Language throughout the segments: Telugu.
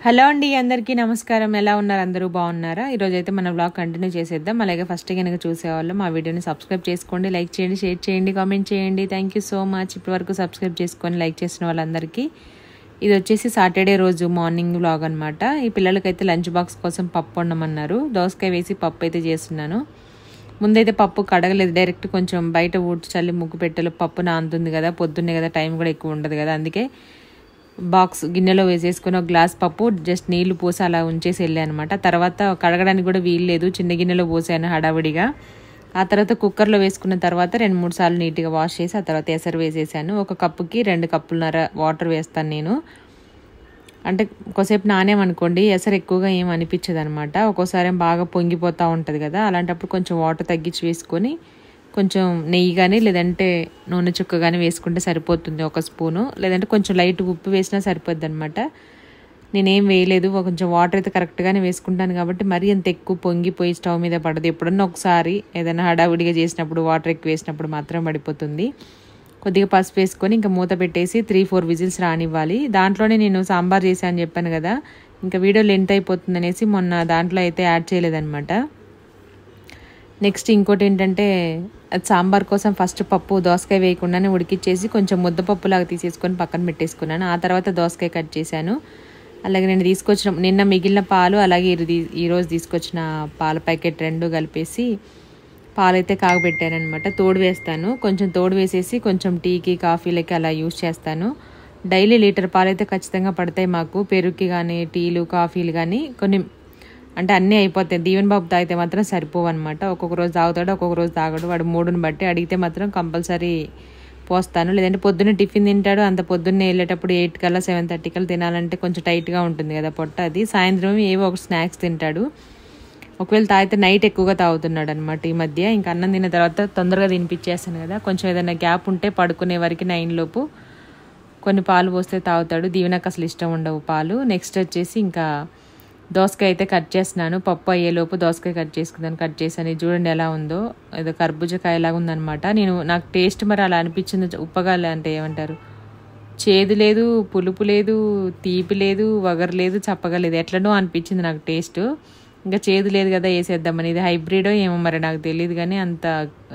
హలో అండి, అందరికీ నమస్కారం. ఎలా ఉన్నారు? అందరూ బాగున్నారా? ఈరోజు అయితే మన వ్లాగ్ కంటిన్యూ చేసేద్దాం. అలాగే ఫస్ట్ కనుక చూసేవాళ్ళు మా వీడియోని సబ్స్క్రైబ్ చేసుకోండి, లైక్ చేయండి, షేర్ చేయండి, కామెంట్ చేయండి. Thank you so much. ఇప్పటివరకు సబ్స్క్రైబ్ చేసుకొని లైక్ చేసిన వాళ్ళందరికీ. ఇది వచ్చేసి సాటర్డే రోజు మార్నింగ్ వ్లాగ్ అనమాట. ఈ పిల్లలకైతే లంచ్ బాక్స్ కోసం పప్పు వండమన్నారు. దోసకాయ వేసి పప్పు అయితే చేస్తున్నాను. ముందైతే పప్పు కడగలేదు, డైరెక్ట్ కొంచెం బయట ఊడ్చి చల్లి ముగ్గు పెట్టెలో పప్పు నానుతుంది కదా, పొద్దున్నే కదా, టైం కూడా ఎక్కువ ఉండదు కదా, అందుకే బాక్స్ గిన్నెలో వేసేసుకుని ఒక గ్లాస్ పప్పు జస్ట్ నీళ్లు పోసి అలా ఉంచేసి వెళ్ళాను అనమాట. తర్వాత కడగడానికి కూడా వీల్లేదు, చిన్న గిన్నెలో పోసాను హడావిడిగా. ఆ తర్వాత కుక్కర్లో వేసుకున్న తర్వాత 2-3 సార్లు నీట్గా వాష్ చేసి ఆ తర్వాత ఎసరు వేసేసాను. ఒక కప్పుకి 2 కప్పులన్నర వాటర్ వేస్తాను నేను. అంటే కొద్దిసేపు నానేమనుకోండి ఎసరు ఎక్కువగా ఏం అనిపించదు అనమాట. ఒక్కోసారి బాగా పొంగిపోతూ ఉంటుంది కదా, అలాంటప్పుడు కొంచెం వాటర్ తగ్గించి వేసుకొని కొంచెం నెయ్యి కానీ లేదంటే నూనె చుక్క కానీ వేసుకుంటే సరిపోతుంది, 1 స్పూను. లేదంటే కొంచెం లైట్ ఉప్పు వేసినా సరిపోద్ది అనమాట. నేనేం వేయలేదు, కొంచెం వాటర్ అయితే కరెక్ట్గానే వేసుకుంటాను కాబట్టి మరీ అంత ఎక్కువ పొంగిపోయి స్టవ్ మీద పడదు. ఎప్పుడన్నా ఒకసారి ఏదైనా హడావుడిగా చేసినప్పుడు వాటర్ ఎక్కువ వేసినప్పుడు మాత్రం పడిపోతుంది. కొద్దిగా పసుపు వేసుకొని ఇంకా మూత పెట్టేసి 3-4 విజిల్స్ రానివ్వాలి. దాంట్లోనే నేను సాంబార్ చేశాను అని చెప్పాను కదా, ఇంకా వీడియో లెంత్ అయిపోతుంది అనేసి మొన్న దాంట్లో అయితే యాడ్ చేయలేదన్నమాట. నెక్స్ట్ ఇంకోటి ఏంటంటే, అది సాంబార్ కోసం ఫస్ట్ పప్పు దోసకాయ వేయకుండానే ఉడికిచ్చేసి కొంచెం ముద్దపప్పులాగా తీసేసుకొని పక్కన పెట్టేసుకున్నాను. ఆ తర్వాత దోసకాయ కట్ చేశాను. అలాగే నేను నిన్న మిగిలిన పాలు, అలాగే ఈరోజు తీసుకొచ్చిన పాల ప్యాకెట్ 2 కలిపేసి పాలైతే కాగబెట్టాను అనమాట. తోడు వేస్తాను, కొంచెం తోడు వేసేసి కొంచెం టీకి కాఫీలకి అలా యూజ్ చేస్తాను. డైలీ 1 లీటర్ పాలైతే ఖచ్చితంగా పడతాయి మాకు, పెరుగుకి కానీ టీలు కాఫీలు కానీ. కొన్ని అంటే అన్నీ అయిపోతాయి. దీవెన్ బాబు తాగితే మాత్రం సరిపోవు అనమాట. ఒక్కొక్క రోజు తాగుతాడు, ఒక్కొక్క రోజు తాగడు. వాడు మూడుని బట్టి అడిగితే మాత్రం కంపల్సరీ పోస్తాను. లేదంటే పొద్దున్నే టిఫిన్ తింటాడు. అంత పొద్దున్నే వెళ్ళేటప్పుడు 8 కల్లా 7:30 కల్లా తినాలంటే కొంచెం టైట్గా ఉంటుంది కదా పొట్ట, అది. సాయంత్రం ఏవో ఒక స్నాక్స్ తింటాడు. ఒకవేళ తాగితే నైట్ ఎక్కువగా తాగుతున్నాడు అనమాట ఈ మధ్య. ఇంకా అన్నం తిన్న తర్వాత తొందరగా తినిపించేస్తాను కదా, కొంచెం ఏదైనా గ్యాప్ ఉంటే పడుకునే వరకు 9 లోపు కొన్ని పాలు పోస్తే తాగుతాడు. దీవెనకు అసలు ఇష్టం ఉండవు పాలు. నెక్స్ట్ వచ్చేసి ఇంకా దోసకాయ అయితే కట్ చేస్తున్నాను. పప్పు అయ్యేలోపు దోసకాయ కట్ చేసుకుందాను. కట్ చేశాను, చూడండి ఎలా ఉందో, ఏదో కర్బూజకాయ లాగా ఉందనమాట. నాకు టేస్ట్ మరి అలా అనిపించింది. ఉప్పగా అంటే ఏమంటారు, చేదు లేదు, పులుపు లేదు, తీపి లేదు, వగరు లేదు, చప్పగా లేదు, ఎట్లనో అనిపించింది నాకు టేస్ట్. ఇంకా చేదు లేదు కదా వేసేద్దామని. ఇది హైబ్రిడో ఏమో మరి నాకు తెలియదు, కానీ అంత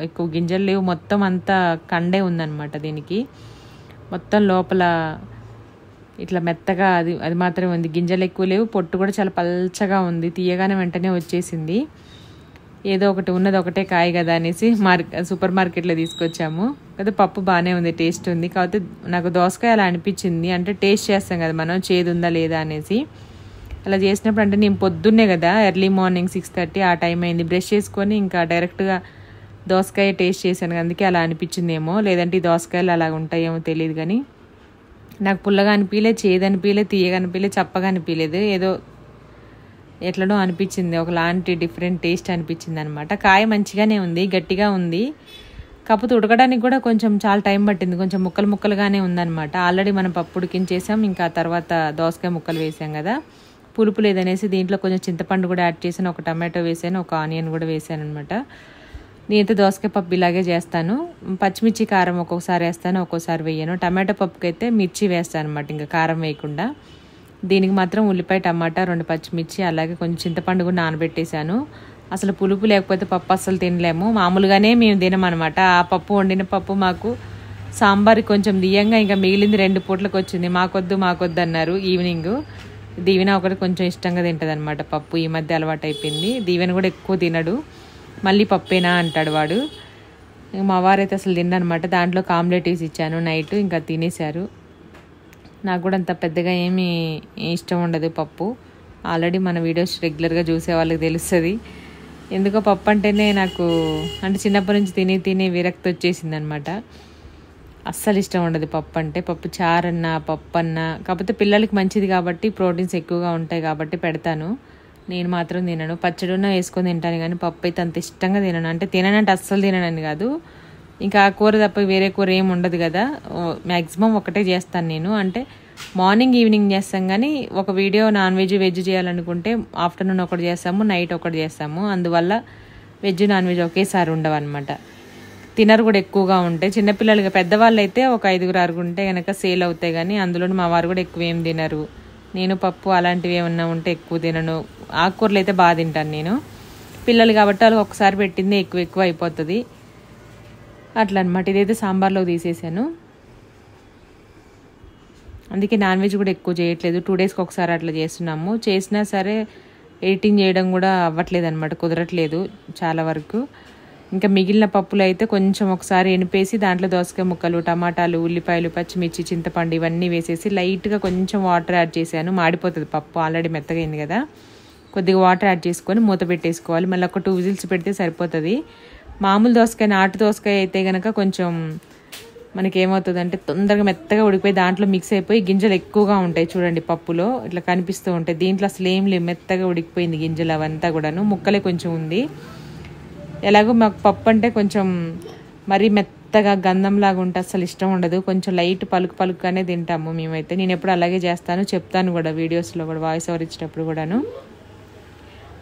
ఎక్కువ గింజలు లేవు, మొత్తం అంతా కండే ఉందన్నమాట దీనికి. మొత్తం లోపల ఇట్లా మెత్తగా అది మాత్రమే ఉంది, గింజలు ఎక్కువ లేవు. పొట్టు కూడా చాలా పల్చగా ఉంది. తీయగానే వెంటనే వచ్చేసింది. ఏదో ఒకటి ఉన్నది, ఒకటే కాయ కదా అనేసి సూపర్ మార్కెట్లో తీసుకొచ్చాము కదా. పప్పు బాగానే ఉంది, టేస్ట్ ఉంది. కాకపోతే నాకు దోసకాయ అలా అనిపించింది. అంటే టేస్ట్ చేస్తాం కదా మనం, చేదు ఉందా లేదా అనేసి. అలా చేసినప్పుడు అంటే నేను పొద్దున్నే కదా, ఎర్లీ మార్నింగ్ 6:30 ఆ టైం అయింది. బ్రష్ చేసుకొని ఇంకా డైరెక్ట్గా దోసకాయ టేస్ట్ చేశాను, అందుకే అలా అనిపించిందేమో. లేదంటే ఈ దోసకాయలు అలా ఉంటాయేమో తెలియదు, కానీ నాకు పుల్లగా అనిపించలే, చేదు అనిపించలే, తీయగా అనిపించలే, చప్పగా అనిపించలేదు. ఏదో ఎట్లనో అనిపించింది, ఒకలాంటి డిఫరెంట్ టేస్ట్ అనిపించింది అనమాట. కాయ మంచిగానే ఉంది, గట్టిగా ఉంది. కాకపోతే ఉడకడానికి కూడా కొంచెం చాలా టైం పట్టింది, కొంచెం ముక్కలుగానే ఉందన్నమాట. ఆల్రెడీ మనం పప్పు ఉడికించేసాం, ఇంకా తర్వాత దోసకాయ ముక్కలు వేసాం కదా. పులుపు లేదనేసి దీంట్లో కొంచెం చింతపండు కూడా యాడ్ చేశాను, ఒక టమాటో వేసాను, ఒక ఆనియన్ కూడా వేసాను అనమాట. నేనైతే దోసకాయ పప్పు ఇలాగే చేస్తాను. పచ్చిమిర్చి కారం ఒక్కొక్కసారి వేస్తాను, ఒక్కోసారి వేయను. టమాటో పప్పుకి అయితే మిర్చి వేస్తాను అనమాట, ఇంకా కారం వేయకుండా. దీనికి మాత్రం ఉల్లిపాయ, టమాటా, 2 పచ్చిమిర్చి, అలాగే కొంచెం చింతపండు కూడా నానబెట్టేశాను. అసలు పులుపు లేకపోతే పప్పు అస్సలు తినలేము, మామూలుగానే మేము తినమనమాట. ఆ పప్పు వండిన పప్పు మాకు సాంబార్ కొంచెం దియ్యంగా ఇంకా మిగిలింది 2 పూట్లకు వచ్చింది. మాకొద్దు అన్నారు ఈవినింగ్. దీవెన ఒకటి కొంచెం ఇష్టంగా తింటుంది అనమాట పప్పు, ఈ మధ్య అలవాటు అయిపోయింది. దీవెన కూడా ఎక్కువ తినడు, మళ్ళీ పప్పేనా అంటాడు వాడు. మా వారైతే అసలు తిన్ననమాట. దాంట్లో ఆమ్లెట్ వేసి ఇచ్చాను నైట్, ఇంకా తినేశారు. నాకు కూడా అంత పెద్దగా ఏమీ ఇష్టం ఉండదు పప్పు. ఆల్రెడీ మన వీడియోస్ రెగ్యులర్గా చూసే వాళ్ళకి తెలుస్తుంది. ఎందుకో పప్పు అంటేనే నాకు అంటే చిన్నప్పటి నుంచి తిని విరక్తి వచ్చేసింది అనమాట. అస్సలు ఇష్టం ఉండదు పప్పు అంటే. పప్పు చారన్నా పప్పు అన్నా, కాకపోతే పిల్లలకి మంచిది కాబట్టి ప్రోటీన్స్ ఎక్కువగా ఉంటాయి కాబట్టి పెడతాను. నేను మాత్రం తినను. పచ్చడి ఉన్న వేసుకొని తింటాను, కానీ పప్పు అయితే అంత ఇష్టంగా తినను. అంటే తిననంటే అస్సలు తిననని కాదు, ఇంకా ఆ కూర తప్ప వేరే కూర ఏమి ఉండదు కదా. మ్యాక్సిమం ఒకటే చేస్తాను నేను. అంటే మార్నింగ్ ఈవినింగ్ చేస్తాం, కానీ ఒక వీడియో నాన్ వెజ్ వెజ్ చేయాలనుకుంటే ఆఫ్టర్నూన్ ఒకటి చేస్తాము, నైట్ ఒకటి చేస్తాము. అందువల్ల వెజ్ నాన్ వెజ్ ఒకేసారి ఉండవు అనమాట. తినరు కూడా ఎక్కువగా ఉంటాయి. చిన్నపిల్లలుగా పెద్దవాళ్ళు అయితే ఒక 5-6 ఉంటే కనుక సేల్ అవుతాయి, కానీ అందులో మా వారు కూడా ఎక్కువ ఏం తినరు. నేను పప్పు అలాంటివి ఏమన్నా ఉంటే ఎక్కువ తినను. ఆకుకూరలు అయితే బాగా తింటాను నేను. పిల్లలు కాబట్టి వాళ్ళకి ఒకసారి పెట్టింది ఎక్కువ అయిపోతుంది అట్లా అనమాట. ఇదైతే సాంబార్లో తీసేసాను. అందుకే నాన్ వెజ్ కూడా ఎక్కువ చేయట్లేదు. 2 డేస్కి ఒకసారి అట్లా చేస్తున్నాము. చేసినా సరే ఎడిటింగ్ చేయడం కూడా అవ్వట్లేదు అనమాట, కుదరట్లేదు చాలా వరకు. ఇంకా మిగిలిన పప్పులు అయితే కొంచెం ఒకసారి ఎనిపేసి దాంట్లో దోసకాయ ముక్కలు, టమాటాలు, ఉల్లిపాయలు, పచ్చిమిర్చి, చింతపండు ఇవన్నీ వేసేసి లైట్గా కొంచెం వాటర్ యాడ్ చేశాను. మాడిపోతుంది పప్పు, ఆల్రెడీ మెత్తగా అయింది కదా. కొద్దిగా వాటర్ యాడ్ చేసుకొని మూత పెట్టేసుకోవాలి. మళ్ళీ ఒక 2 విజిల్స్ పెడితే సరిపోతుంది. మామూలు దోసకాయ, నాటు దోసకాయ అయితే కనుక కొంచెం మనకి ఏమవుతుందంటే తొందరగా మెత్తగా ఉడికిపోయి దాంట్లో మిక్స్ అయిపోయి గింజలు ఎక్కువగా ఉంటాయి చూడండి పప్పులో, ఇట్లా కనిపిస్తూ ఉంటాయి. దీంట్లో అసలు ఏం లేదు, మెత్తగా ఉడికిపోయింది గింజలు అవంతా కూడాను. ముక్కలే కొంచెం ఉంది. ఎలాగో మాకు పప్పు అంటే కొంచెం మరీ మెత్తగా గంధంలాగా ఉంటే అసలు ఇష్టం ఉండదు. కొంచెం లైట్ పలుకుగానే తింటాము మేమైతే. నేను ఎప్పుడు అలాగే చేస్తాను, చెప్తాను కూడా వీడియోస్లో కూడా, వాయిస్ ఓవర్ ఇచ్చేటప్పుడు కూడాను.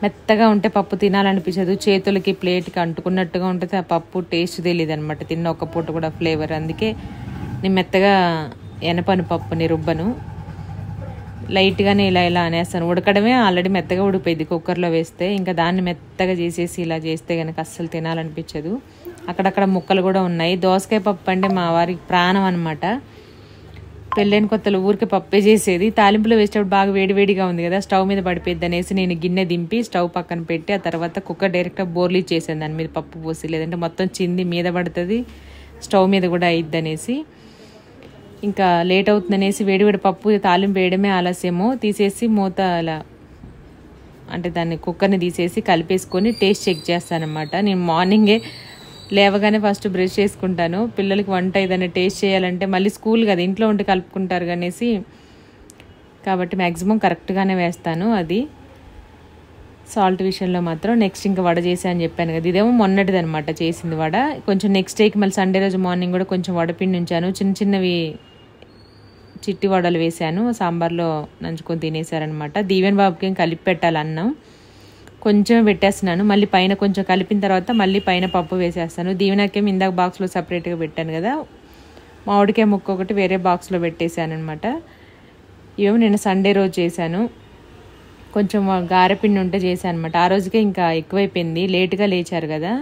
మెత్తగా ఉంటే పప్పు తినాలనిపించదు, చేతులకి ప్లేట్కి అంటుకున్నట్టుగా ఉంటుంది. ఆ పప్పు టేస్ట్ తెలియదు అనమాట తిన్న ఒక పూట కూడా ఫ్లేవర్. అందుకే నేను మెత్తగా ఎనపను పప్పుని, రుబ్బను. లైట్గానే ఇలా అనేస్తాను. ఉడకడమే ఆల్రెడీ మెత్తగా ఉడిపోయింది కుక్కర్లో వేస్తే. ఇంకా దాన్ని మెత్తగా చేసేసి ఇలా చేస్తే కనుక అస్సలు తినాలనిపించదు. అక్కడక్కడ ముక్కలు కూడా ఉన్నాయి. దోసకాయ పప్పు అంటే మా వారికి ప్రాణం అనమాట. పెళ్ళైన కొత్తలో ఊరికి పప్పే చేసేది. తాలింపులో వేసేటప్పుడు బాగా వేడివేడిగా ఉంది కదా, స్టవ్ మీద పడిపోద్ది అనేసి నేను గిన్నె దింపి స్టవ్ పక్కన పెట్టి ఆ తర్వాత కుక్కర్ డైరెక్ట్గా బోర్లీ చేసాను దాని మీద పప్పు పోసి, లేదంటే మొత్తం చింది మీద పడుతుంది, స్టవ్ మీద కూడా అయిద్ది అనేసి. ఇంకా లేట్ అవుతుందనేసి వేడివేడి పప్పు తాలింపు వేయడమే ఆలస్యము. తీసేసి మూత అలా అంటే దాన్ని కుక్కర్ని తీసేసి కలిపేసుకొని టేస్ట్ చెక్ చేస్తానమాట. నేను మార్నింగే లేవగానే ఫస్ట్ బ్రష్ చేసుకుంటాను. పిల్లలకి వంట ఏదైనా టేస్ట్ చేయాలంటే మళ్ళీ స్కూల్ కదా, ఇంట్లో ఉండి కలుపుకుంటారు అనేసి, కాబట్టి మ్యాక్సిమం కరెక్ట్గానే వేస్తాను. అది సాల్ట్ విషయంలో మాత్రం. నెక్స్ట్ ఇంకా వడ చేసా అని చెప్పాను కదా, ఇదేమో మొన్నటిది అనమాట చేసింది వడ. కొంచెం నెక్స్ట్ డేకి మళ్ళీ సండే రోజు మార్నింగ్ కూడా కొంచెం వడపిండి ఉంచాను. చిన్నవి చిట్టి వడలు వేసాను, సాంబార్లో నంచుకొని తినేసారనమాట. దీవెన్ బాబుకి కలిపి పెట్టాలి అన్నం, కొంచెం పెట్టేస్తున్నాను. మళ్ళీ పైన కొంచెం కలిపిన తర్వాత మళ్ళీ పైన పప్పు వేసేస్తాను. దీవెనకేమో ఇందాక బాక్స్లో సపరేట్గా పెట్టాను కదా, మామిడికాయ ముక్క ఒకటి వేరే బాక్స్లో పెట్టేశాను అనమాట. ఇవేమో నేను సండే రోజు చేశాను. కొంచెం గారెపిండి ఉంటే చేశాను అనమాట. ఆ రోజుకే ఇంకా ఎక్కువైపోయింది, లేట్గా లేచారు కదా,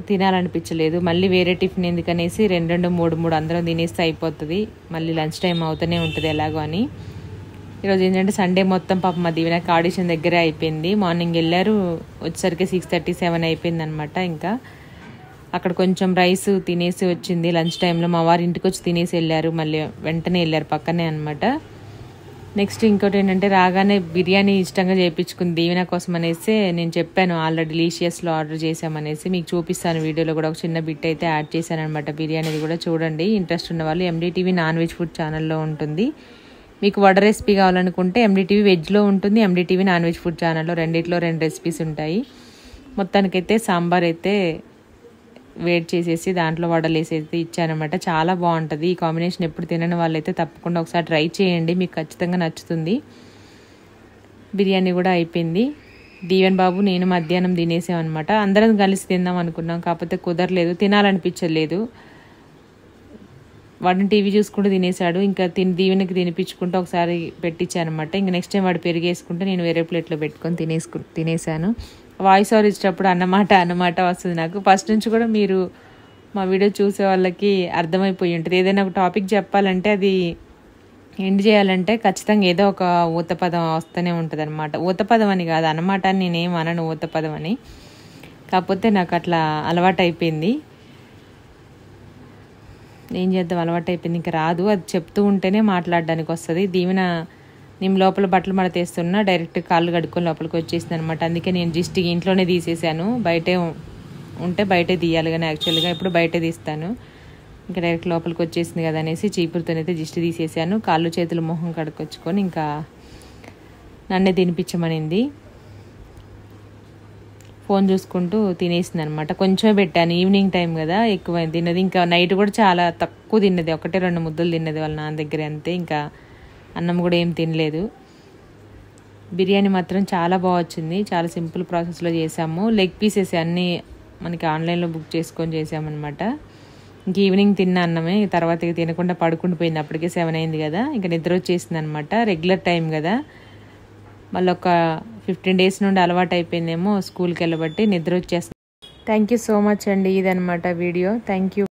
తినాలనిపించలేదు. మళ్ళీ వేరే టిఫిన్ ఎందుకనేసి 2 3 అందరం తినేస్తే అయిపోతుంది. మళ్ళీ లంచ్ టైం అవుతూనే ఉంటుంది ఎలాగో అని. ఈరోజు ఏంటంటే సండే మొత్తం పాపం మా దీవెనకి ఆడిషన్ దగ్గరే అయిపోయింది. మార్నింగ్ వెళ్ళారు, వచ్చేసరికి 6:30 7 అయిపోయింది అనమాట. ఇంకా అక్కడ కొంచెం రైస్ తినేసి వచ్చింది లంచ్ టైంలో. మా వారి ఇంటికి వచ్చి తినేసి వెళ్ళారు, మళ్ళీ వెంటనే వెళ్ళారు పక్కనే అనమాట. నెక్స్ట్ ఇంకోటి ఏంటంటే రాగానే బిర్యానీ ఇష్టంగా చేయించుకుంది దీవెన కోసం అనేసి. నేను చెప్పాను ఆల్రెడీ డెలీషియస్లో ఆర్డర్ చేసామనేసి, మీకు చూపిస్తాను వీడియోలో కూడా. ఒక చిన్న బిట్ అయితే యాడ్ చేశాను అనమాట. బిర్యానీది కూడా చూడండి, ఇంట్రెస్ట్ ఉన్న వాళ్ళు. MDTV నాన్ వెజ్ ఫుడ్ ఛానల్లో ఉంటుంది. మీకు వడ రెసిపీ కావాలనుకుంటే MDTV వెజ్లో ఉంటుంది, MDTV నాన్ వెజ్ ఫుడ్ ఛానల్లో రెండిట్లో 2 రెసిపీస్ ఉంటాయి. మొత్తానికైతే సాంబార్ అయితే వేడి చేసేసి దాంట్లో వడలు వేసేసి ఇచ్చానమాట. చాలా బాగుంటుంది ఈ కాంబినేషన్. ఎప్పుడు తినని వాళ్ళైతే తప్పకుండా ఒకసారి ట్రై చేయండి, మీకు ఖచ్చితంగా నచ్చుతుంది. బిర్యానీ కూడా అయిపోయింది. దీవెన్ బాబు నేను మధ్యాహ్నం తినేసామన్నమాట. అందరం కలిసి తిందాం అనుకున్నాం, కాకపోతే కుదరలేదు, తినాలనిపించలేదు. వాడిని టీవీ చూసుకుంటూ తినేసాడు. ఇంకా దీవెనకి తినిపించుకుంటూ ఒకసారి పెట్టించానమాట. ఇంకా నెక్స్ట్ టైం వాడు పెరిగేసుకుంటే నేను వేరే ప్లేట్లో పెట్టుకొని తినేసాను. వాయిస్ ఓవర్ ఇచ్చేటప్పుడు అన్నమాట వస్తుంది నాకు. ఫస్ట్ నుంచి కూడా మీరు మా వీడియో చూసే వాళ్ళకి అర్థమైపోయి ఉంటుంది. ఏదైనా ఒక టాపిక్ చెప్పాలంటే అది ఎండ్ చేయాలంటే ఖచ్చితంగా ఏదో ఒక ఊతపదం వస్తూనే ఉంటుంది అనమాట. ఊతపదం అని కాదు అన్నమాట అని నేనేం అనను, ఊతపదం అని. కాకపోతే నాకు అట్లా అలవాటు అయిపోయింది. ఏం చేద్దాం, అలవాటు అయిపోయింది, ఇంకా రాదు. అది చెప్తూ ఉంటేనే మాట్లాడడానికి వస్తుంది. దీవెన నేను లోపల బట్టలు మడతేస్తున్నా, డైరెక్ట్ కాళ్ళు కడుక్కొని లోపలికి వచ్చేసింది అనమాట. అందుకే నేను జిస్ట్ ఇంట్లోనే తీసేసాను. బయటే ఉంటే బయటే తీయాలి కానీ యాక్చువల్గా ఇప్పుడు బయటే తీస్తాను. ఇంకా డైరెక్ట్ లోపలికి వచ్చేసింది కదా అనేసి చీపురుతోనైతే జిస్ట్ తీసేసాను. కాళ్ళు చేతులు మొహం కడుక్కొచ్చుకొని ఇంకా నన్నే తినిపించమనింది. ఫోన్ చూసుకుంటూ తినేసింది అనమాట. కొంచెం పెట్టాను, ఈవినింగ్ టైం కదా, ఎక్కువ తిన్నది. ఇంకా నైట్ కూడా చాలా తక్కువ తిన్నది, 1-2 ముద్దలు తిన్నది వాళ్ళ నాన్న దగ్గర అంతే. ఇంకా అన్నం కూడా ఏం తినలేదు. బిర్యానీ మాత్రం చాలా బాగా వచ్చింది. చాలా సింపుల్ ప్రాసెస్లో చేసాము. లెగ్ పీసెస్ అన్నీ మనకి ఆన్లైన్లో బుక్ చేసుకొని చేసామన్నమాట. ఇంక ఈవినింగ్ తిన్న అన్నమే తర్వాత ఇక తినకుండా పడుకుంటూ పోయింది. అప్పటికే 7 అయింది కదా, ఇంకా నిద్ర వచ్చేసింది అనమాట. రెగ్యులర్ టైం కదా, మళ్ళీ ఒక 15 డేస్ నుండి అలవాటు అయిపోయిందేమో స్కూల్కి వెళ్ళబట్టి నిద్ర వచ్చేస్తుంది. థ్యాంక్ యూ సో మచ్ అండి. ఇదనమాట వీడియో. Thank you.